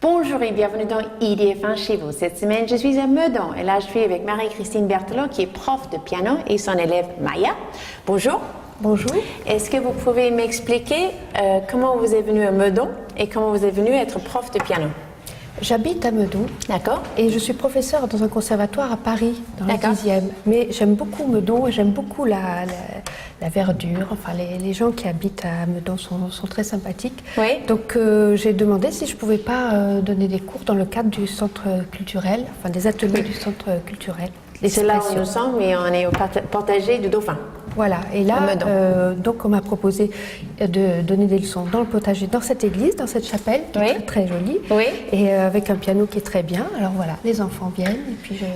Bonjour et bienvenue dans IDF1 chez vous. Cette semaine, je suis à Meudon et là, je suis avec Marie-Christine Berthelot qui est prof de piano et son élève Maya. Bonjour. Bonjour. Est-ce que vous pouvez m'expliquer comment vous êtes venu à Meudon et comment vous êtes venu être prof de piano? J'habite à Meudon. D'accord. Et je suis professeure dans un conservatoire à Paris, dans le 10e. Mais j'aime beaucoup Meudon et j'aime beaucoup la verdure. Enfin, les gens qui habitent à Meudon sont très sympathiques. Oui. Donc, j'ai demandé si je ne pouvais pas donner des cours dans le cadre du centre culturel, enfin des ateliers du centre culturel. C'est là où nous sommes et on est au potager du Dauphin. Voilà, et là, donc on m'a proposé de donner des leçons dans le potager, dans cette église, dans cette chapelle, qui est très, très jolie, et avec un piano qui est très bien. Alors voilà, les enfants viennent.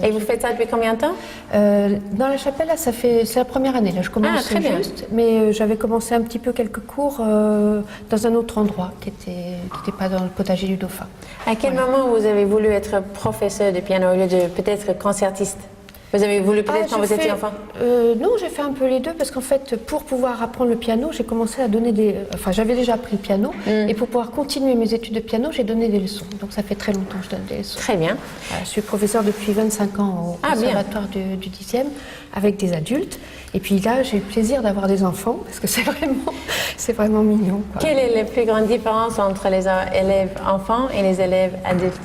Et vous faites ça depuis combien de temps? Dans la chapelle, là, c'est la première année, là, je commence juste, mais j'avais commencé un petit peu quelques cours dans un autre endroit, qui n'était pas dans le potager du Dauphin. À quel moment vous avez voulu être professeur de piano au lieu de peut-être concertiste? Vous avez voulu peut-être quand vous étiez enfant? Non, j'ai fait un peu les deux parce qu'en fait, pour pouvoir apprendre le piano, j'ai commencé à donner Enfin, j'avais déjà appris le piano et pour pouvoir continuer mes études de piano, j'ai donné des leçons. Donc ça fait très longtemps que je donne des leçons. Très bien. Voilà, je suis professeure depuis 25 ans au conservatoire du 10e avec des adultes. Et puis là, j'ai le plaisir d'avoir des enfants parce que c'est vraiment mignon, quoi. Quelle est la plus grande différence entre les élèves enfants et les élèves adultes?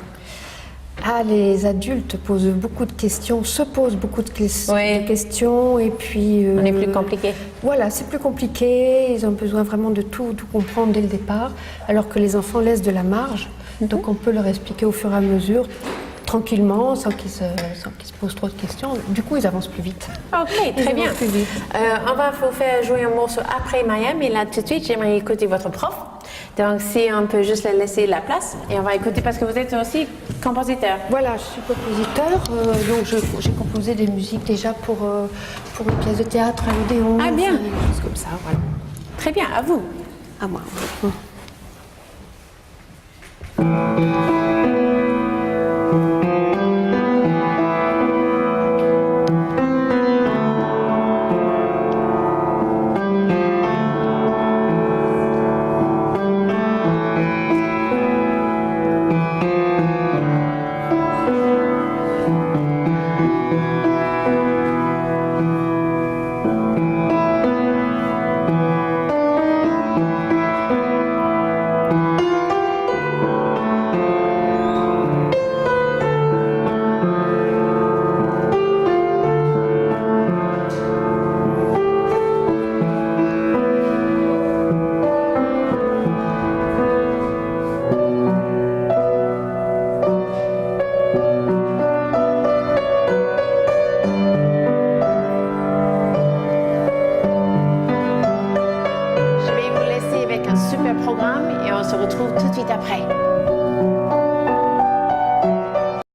Les adultes posent beaucoup de questions, se posent beaucoup de questions et puis... On est plus compliqué. Voilà, c'est plus compliqué, ils ont besoin vraiment de tout comprendre dès le départ, alors que les enfants laissent de la marge, donc on peut leur expliquer au fur et à mesure, tranquillement, sans qu'ils se posent trop de questions. Du coup, ils avancent plus vite. Ok, très bien. Plus vite. On va vous faire jouer un morceau après Maya, mais là tout de suite, j'aimerais écouter votre prof. Donc, si on peut juste la laisser la place, et on va écouter parce que vous êtes aussi compositeur. Voilà, je suis compositeur, donc j'ai composé des musiques déjà pour une pièce de théâtre à l'Odéon. Ah bien. Des choses comme ça, voilà. Très bien, à vous. À moi. Programme et on se retrouve tout de suite après.